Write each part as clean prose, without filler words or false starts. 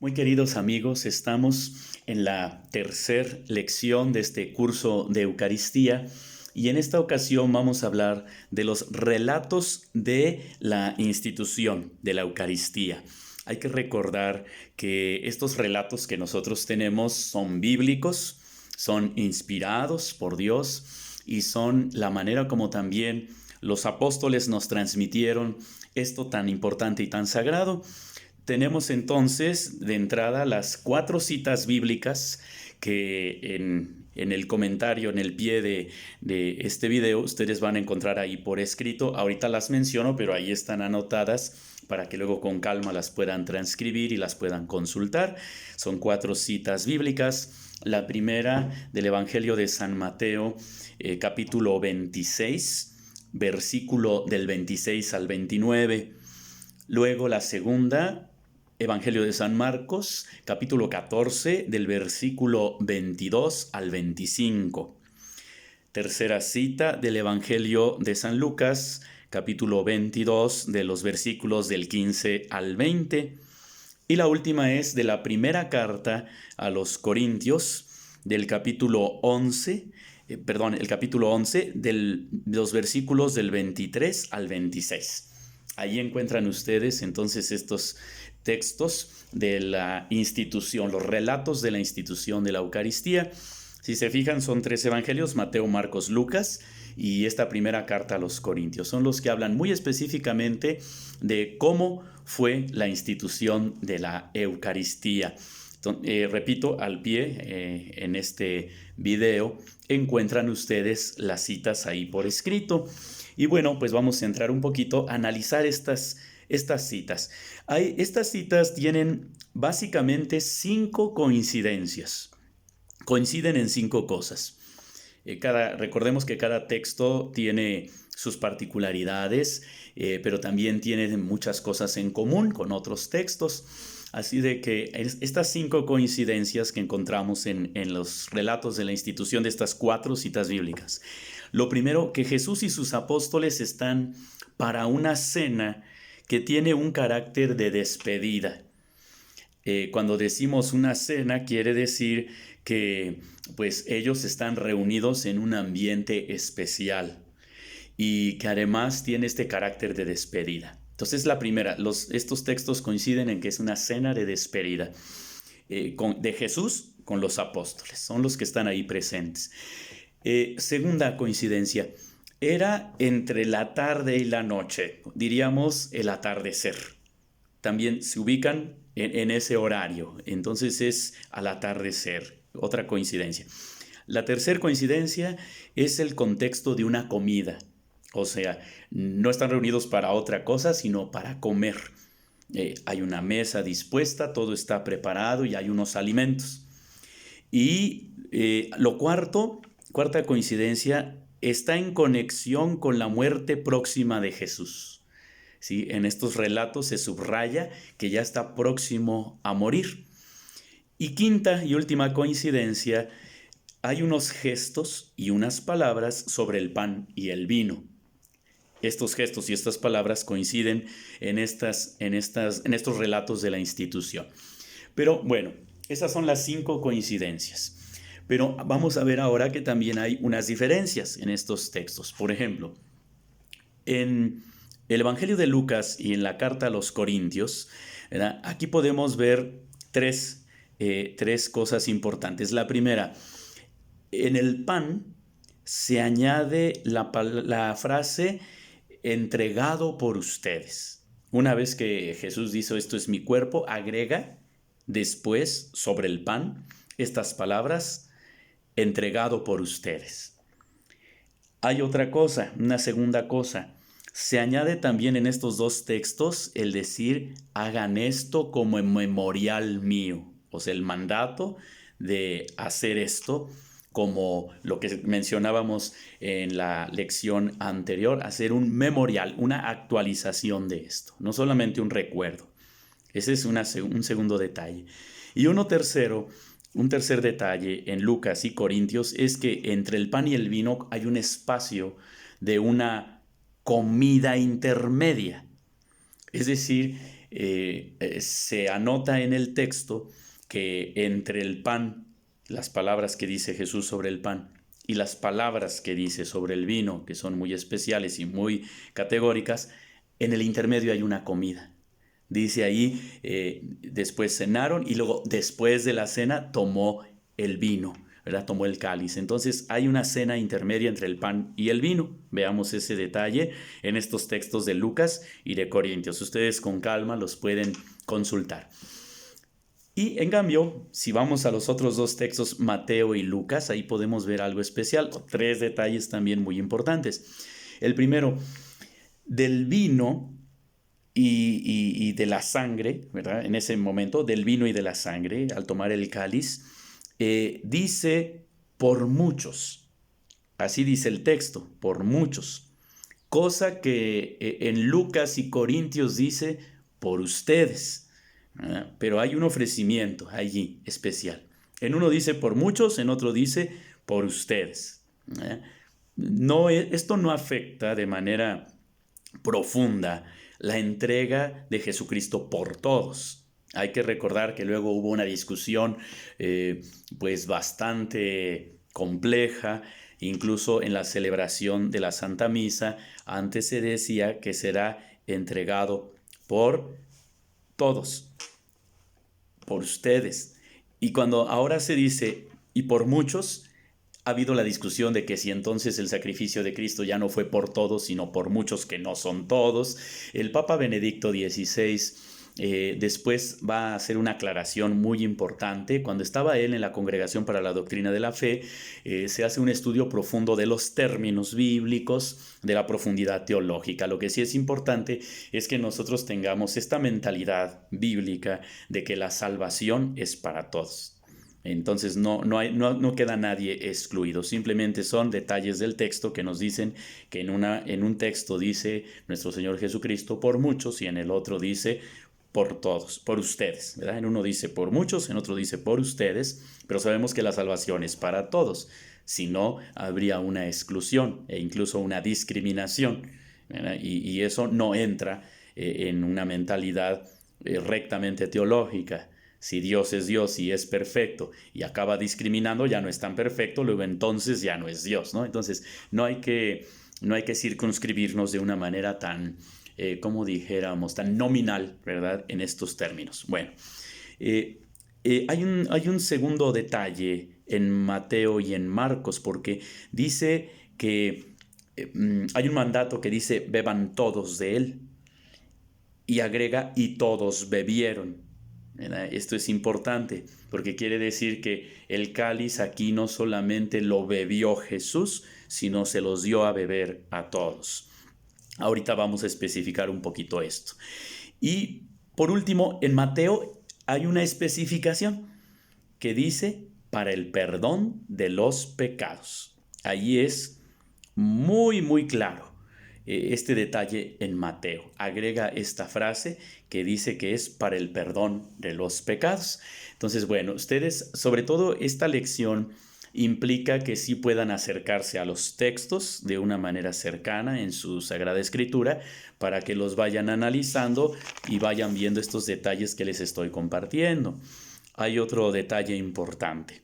Muy queridos amigos, estamos en la tercera lección de este curso de Eucaristía y en esta ocasión vamos a hablar de los relatos de la institución de la Eucaristía. Hay que recordar que estos relatos que nosotros tenemos son bíblicos, son inspirados por Dios y son la manera como también los apóstoles nos transmitieron esto tan importante y tan sagrado. Tenemos entonces de entrada las 4 citas bíblicas que en el comentario, en el pie de este video, ustedes van a encontrar ahí por escrito. Ahorita las menciono, pero ahí están anotadas para que luego con calma las puedan transcribir y las puedan consultar. Son 4 citas bíblicas. La primera del Evangelio de San Mateo, capítulo 26, versículo del 26 al 29. Luego la segunda, Evangelio de San Marcos, capítulo 14, del versículo 22 al 25. Tercera cita del Evangelio de San Lucas, capítulo 22, de los versículos del 15 al 20. Y la última es de la primera carta a los Corintios, del capítulo 11, el capítulo 11, de los versículos del 23 al 26. Ahí encuentran ustedes entonces estos textos de la institución, los relatos de la institución de la Eucaristía. Si se fijan, son 3 evangelios, Mateo, Marcos, Lucas, y esta primera carta a los Corintios. Son los que hablan muy específicamente de cómo fue la institución de la Eucaristía. Repito, al pie, en este video, encuentran ustedes las citas ahí por escrito. Y bueno, pues vamos a entrar un poquito a analizar estas citas. Estas citas tienen básicamente 5 coincidencias. Coinciden en 5 cosas. Recordemos que cada texto tiene sus particularidades, pero también tiene muchas cosas en común con otros textos. Así de que estas 5 coincidencias que encontramos en los relatos de la institución de estas 4 citas bíblicas. Lo primero, que Jesús y sus apóstoles están para una cena que tiene un carácter de despedida. Cuando decimos una cena, quiere decir que pues ellos están reunidos en un ambiente especial y que además tiene este carácter de despedida. Entonces la primera, estos textos coinciden en que es una cena de despedida de Jesús con los apóstoles, son los que están ahí presentes. Segunda coincidencia, era entre la tarde y la noche, diríamos el atardecer. También se ubican en ese horario, entonces es al atardecer, otra coincidencia. La tercera coincidencia es el contexto de una comida, o sea, no están reunidos para otra cosa, sino para comer. Hay una mesa dispuesta, todo está preparado y hay unos alimentos. Y cuarta coincidencia, está en conexión con la muerte próxima de Jesús. ¿Sí? En estos relatos se subraya que ya está próximo a morir. Y quinta y última coincidencia, hay unos gestos y unas palabras sobre el pan y el vino. Estos gestos y estas palabras coinciden en estos relatos de la institución. Pero bueno, esas son las 5 coincidencias. Pero vamos a ver ahora que también hay unas diferencias en estos textos. Por ejemplo, en el Evangelio de Lucas y en la carta a los Corintios, ¿verdad? Aquí podemos ver tres cosas importantes. La primera, en el pan se añade la frase entregado por ustedes. Una vez que Jesús dice esto es mi cuerpo, agrega después sobre el pan estas palabras entregado por ustedes. Hay otra cosa, una segunda cosa. Se añade también en estos 2 textos el decir hagan esto como en memorial mío. O sea, el mandato de hacer esto como lo que mencionábamos en la lección anterior, hacer un memorial, una actualización de esto, no solamente un recuerdo. Ese es un segundo detalle. Y un tercer detalle en Lucas y Corintios es que entre el pan y el vino hay un espacio de una comida intermedia. Es decir, se anota en el texto que entre el pan, las palabras que dice Jesús sobre el pan, y las palabras que dice sobre el vino, que son muy especiales y muy categóricas, en el intermedio hay una comida. Dice ahí, después cenaron y luego después de la cena tomó el vino, ¿verdad? Tomó el cáliz. Entonces hay una cena intermedia entre el pan y el vino. Veamos ese detalle en estos textos de Lucas y de Corintios. Ustedes con calma los pueden consultar. Y en cambio, si vamos a los otros dos textos, Mateo y Lucas, ahí podemos ver algo especial, tres detalles también muy importantes. El primero, del vino y de la sangre, ¿verdad? En ese momento, del vino y de la sangre, al tomar el cáliz, dice por muchos. Así dice el texto, por muchos. Cosa que en Lucas y Corintios dice por ustedes. Pero hay un ofrecimiento allí especial. En uno dice por muchos, en otro dice por ustedes. No, esto no afecta de manera profunda la entrega de Jesucristo por todos. Hay que recordar que luego hubo una discusión pues bastante compleja, incluso en la celebración de la Santa Misa. Antes se decía que será entregado por todos, por ustedes. Y cuando ahora se dice y por muchos, ha habido la discusión de que si entonces el sacrificio de Cristo ya no fue por todos, sino por muchos que no son todos. El Papa Benedicto XVI después va a hacer una aclaración muy importante. Cuando estaba él en la Congregación para la Doctrina de la Fe, se hace un estudio profundo de los términos bíblicos, de la profundidad teológica. Lo que sí es importante es que nosotros tengamos esta mentalidad bíblica de que la salvación es para todos. Entonces no queda nadie excluido, simplemente son detalles del texto que nos dicen que en un texto dice nuestro Señor Jesucristo por muchos y en el otro dice por todos, por ustedes, ¿verdad? En uno dice por muchos, en otro dice por ustedes, pero sabemos que la salvación es para todos, si no habría una exclusión e incluso una discriminación, ¿verdad? Y eso no entra en una mentalidad rectamente teológica. Si Dios es Dios y es perfecto y acaba discriminando, ya no es tan perfecto, luego entonces ya no es Dios, ¿no? Entonces no hay que circunscribirnos de una manera tan, como dijéramos, tan nominal, ¿verdad? En estos términos. Bueno, hay un segundo detalle en Mateo y en Marcos, porque dice que hay un mandato que dice beban todos de él y agrega y todos bebieron. Esto es importante porque quiere decir que el cáliz aquí no solamente lo bebió Jesús, sino se los dio a beber a todos. Ahorita vamos a especificar un poquito esto. Y por último, en Mateo hay una especificación que dice para el perdón de los pecados. Allí es muy claro este detalle en Mateo. Agrega esta frase que dice que es para el perdón de los pecados. Entonces, bueno, ustedes, sobre todo esta lección implica que sí puedan acercarse a los textos de una manera cercana en su Sagrada Escritura para que los vayan analizando y vayan viendo estos detalles que les estoy compartiendo. Hay otro detalle importante.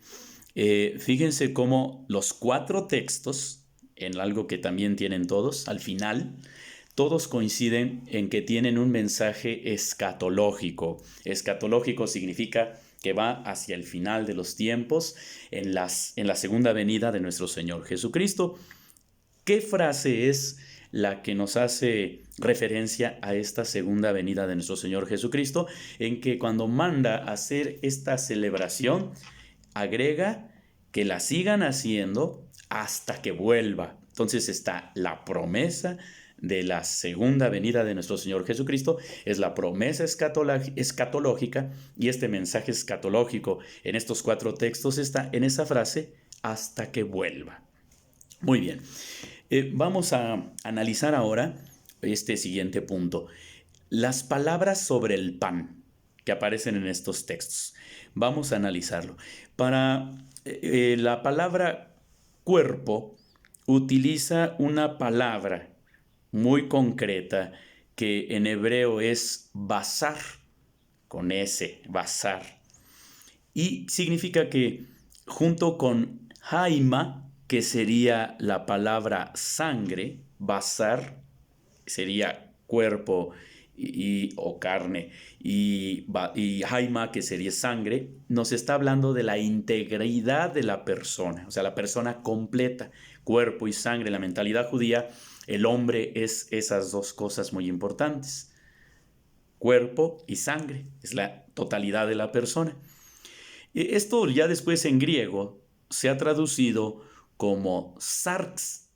Fíjense cómo los 4 textos, en algo que también tienen todos, al final, todos coinciden en que tienen un mensaje escatológico. Escatológico significa que va hacia el final de los tiempos, en la segunda venida de nuestro Señor Jesucristo. ¿Qué frase es la que nos hace referencia a esta segunda venida de nuestro Señor Jesucristo? En que cuando manda hacer esta celebración, agrega que la sigan haciendo hasta que vuelva. Entonces está la promesa de la segunda venida de nuestro Señor Jesucristo, es la promesa escatológica, y este mensaje escatológico en estos 4 textos está en esa frase, hasta que vuelva. Muy bien, vamos a analizar ahora este siguiente punto. Las palabras sobre el pan que aparecen en estos textos. Vamos a analizarlo. Para la palabra cuerpo utiliza una palabra muy concreta que en hebreo es basar, con S, basar. Y significa que junto con haima, que sería la palabra sangre, basar sería cuerpo o carne, y haima, que sería sangre, nos está hablando de la integridad de la persona, o sea, la persona completa, cuerpo y sangre. La mentalidad judía, el hombre es esas dos cosas muy importantes, cuerpo y sangre, es la totalidad de la persona. Esto ya después en griego se ha traducido como sarx,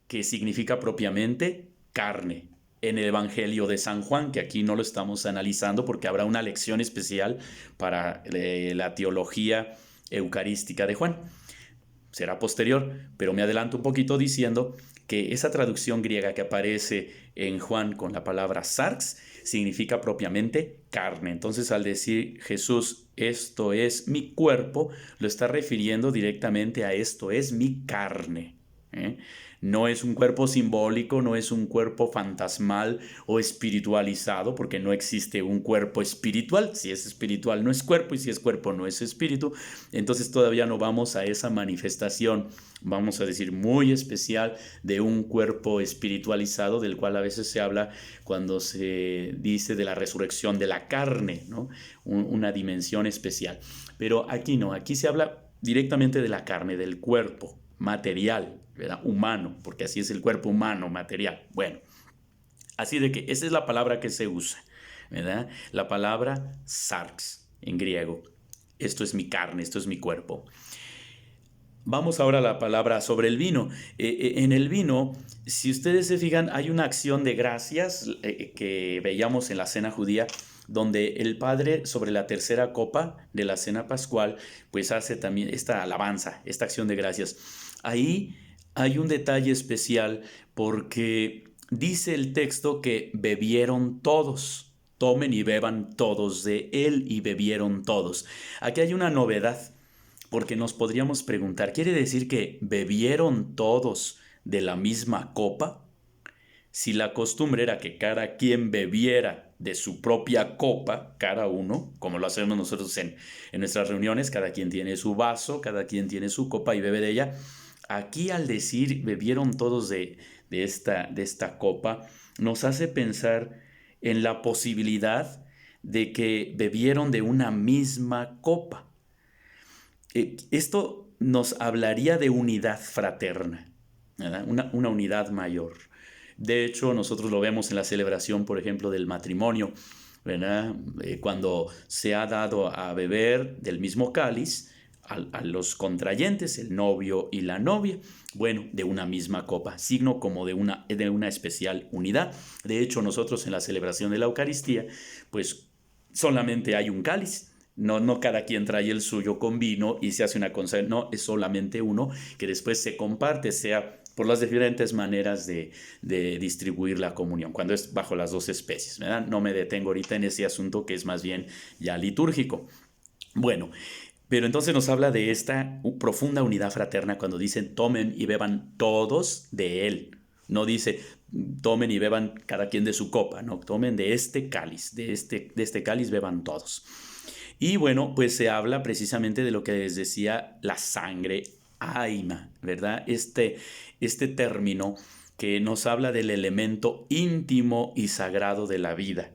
que significa propiamente carne. En el Evangelio de San Juan, que aquí no lo estamos analizando porque habrá una lección especial para la teología eucarística de Juan. Será posterior, pero me adelanto un poquito diciendo que esa traducción griega que aparece en Juan con la palabra sarx significa propiamente carne. Entonces, al decir Jesús, esto es mi cuerpo, lo está refiriendo directamente a esto es mi carne. No es un cuerpo simbólico, no es un cuerpo fantasmal o espiritualizado, porque no existe un cuerpo espiritual. Si es espiritual no es cuerpo, y si es cuerpo no es espíritu. Entonces todavía no vamos a esa manifestación, vamos a decir, muy especial de un cuerpo espiritualizado, del cual a veces se habla cuando se dice de la resurrección de la carne, ¿no? Una dimensión especial. Pero aquí no, aquí se habla directamente de la carne, del cuerpo material, ¿verdad? Humano, porque así es el cuerpo humano, material. Bueno, así de que esa es la palabra que se usa, ¿verdad? La palabra sarx en griego. Esto es mi carne, esto es mi cuerpo. Vamos ahora a la palabra sobre el vino. En el vino, si ustedes se fijan, hay una acción de gracias que veíamos en la cena judía, donde el Padre, sobre la tercera copa de la cena pascual, pues hace también esta alabanza, esta acción de gracias. Ahí hay un detalle especial porque dice el texto que bebieron todos. Tomen y beban todos de él, y bebieron todos. Aquí hay una novedad, porque nos podríamos preguntar, ¿quiere decir que bebieron todos de la misma copa? Si la costumbre era que cada quien bebiera de su propia copa, cada uno, como lo hacemos nosotros en nuestras reuniones, cada quien tiene su vaso, cada quien tiene su copa y bebe de ella. Aquí, al decir bebieron todos de esta copa, nos hace pensar en la posibilidad de que bebieron de una misma copa. Esto nos hablaría de unidad fraterna, ¿verdad? Una unidad mayor. De hecho, nosotros lo vemos en la celebración, por ejemplo, del matrimonio, ¿verdad? Cuando se ha dado a beber del mismo cáliz a los contrayentes, el novio y la novia, bueno, de una misma copa, signo como de una especial unidad. De hecho, nosotros en la celebración de la Eucaristía, pues solamente hay un cáliz. No cada quien trae el suyo con vino y se hace una cosa, no, es solamente uno que después se comparte, sea por las diferentes maneras de distribuir la comunión, cuando es bajo las dos especies, ¿verdad? No me detengo ahorita en ese asunto que es más bien ya litúrgico. Bueno, pero entonces nos habla de esta profunda unidad fraterna cuando dicen tomen y beban todos de él. No dice tomen y beban cada quien de su copa, no, tomen de este cáliz, de este cáliz beban todos. Y bueno, pues se habla precisamente de lo que les decía, la sangre haima, ¿verdad? Este término que nos habla del elemento íntimo y sagrado de la vida.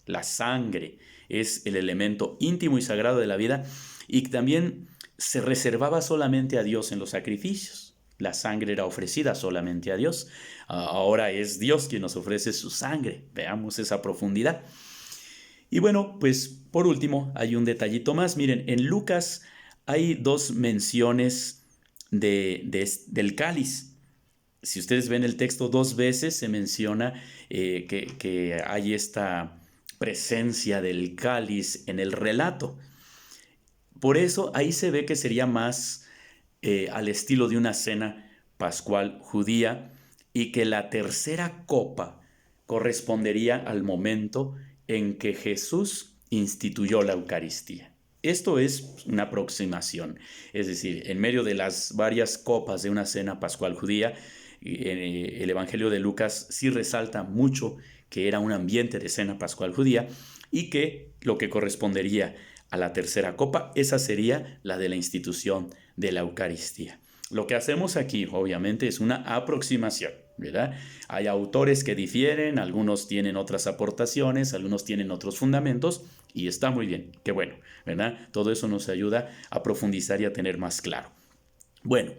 La sangre es el elemento íntimo y sagrado de la vida, y también se reservaba solamente a Dios en los sacrificios. La sangre era ofrecida solamente a Dios. Ahora es Dios quien nos ofrece su sangre. Veamos esa profundidad. Y bueno, pues por último hay un detallito más. Miren, en Lucas hay dos menciones del cáliz. Si ustedes ven el texto, dos veces se menciona que hay esta presencia del cáliz en el relato. Por eso ahí se ve que sería más al estilo de una cena pascual judía, y que la tercera copa correspondería al momento en que Jesús instituyó la Eucaristía. Esto es una aproximación, es decir, en medio de las varias copas de una cena pascual judía, el Evangelio de Lucas sí resalta mucho que era un ambiente de cena pascual judía, y que lo que correspondería a la tercera copa, esa sería la de la institución de la Eucaristía. Lo que hacemos aquí, obviamente, es una aproximación, ¿verdad? Hay autores que difieren, algunos tienen otras aportaciones, algunos tienen otros fundamentos, y está muy bien, qué bueno, ¿verdad? Todo eso nos ayuda a profundizar y a tener más claro. Bueno,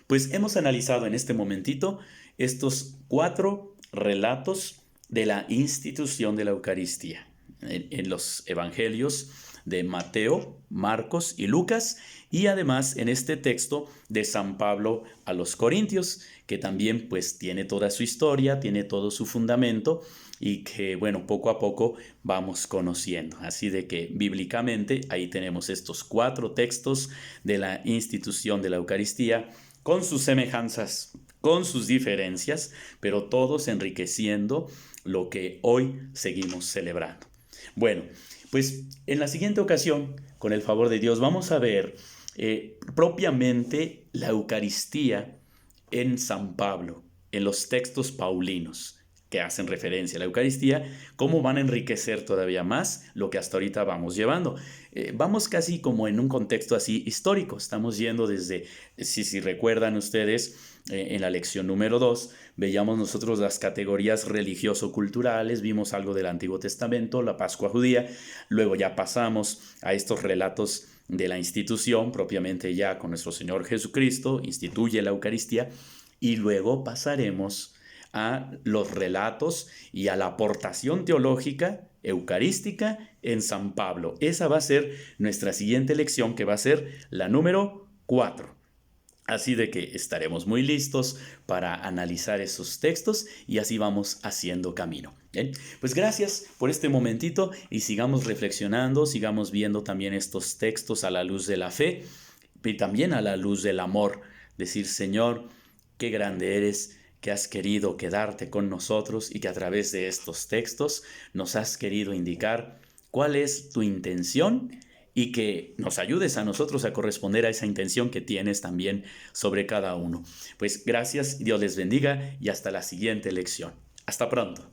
pues hemos analizado en este momentito estos 4 relatos de la institución de la Eucaristía en los evangelios de Mateo, Marcos y Lucas, y además en este texto de San Pablo a los Corintios, que también pues tiene toda su historia, tiene todo su fundamento, y que bueno, poco a poco vamos conociendo. Así de que bíblicamente ahí tenemos estos 4 textos de la institución de la Eucaristía, con sus semejanzas, con sus diferencias, pero todos enriqueciendo lo que hoy seguimos celebrando. Bueno, pues en la siguiente ocasión, con el favor de Dios, vamos a ver propiamente la Eucaristía en San Pablo, en los textos paulinos que hacen referencia a la Eucaristía, cómo van a enriquecer todavía más lo que hasta ahorita vamos llevando. Vamos casi como en un contexto así histórico, estamos yendo desde, si recuerdan ustedes, en la lección número 2, veíamos nosotros las categorías religioso-culturales, vimos algo del Antiguo Testamento, la Pascua judía, luego ya pasamos a estos relatos de la institución, propiamente ya con nuestro Señor Jesucristo, instituye la Eucaristía, y luego pasaremos a los relatos y a la aportación teológica eucarística en San Pablo. Esa va a ser nuestra siguiente lección, que va a ser la número 4. Así de que estaremos muy listos para analizar esos textos y así vamos haciendo camino. ¿Bien? Pues gracias por este momentito y sigamos reflexionando, sigamos viendo también estos textos a la luz de la fe y también a la luz del amor. Decir, Señor, qué grande eres, que has querido quedarte con nosotros y que a través de estos textos nos has querido indicar cuál es tu intención y que nos ayudes a nosotros a corresponder a esa intención que tienes también sobre cada uno. Pues gracias, Dios les bendiga y hasta la siguiente lección. Hasta pronto.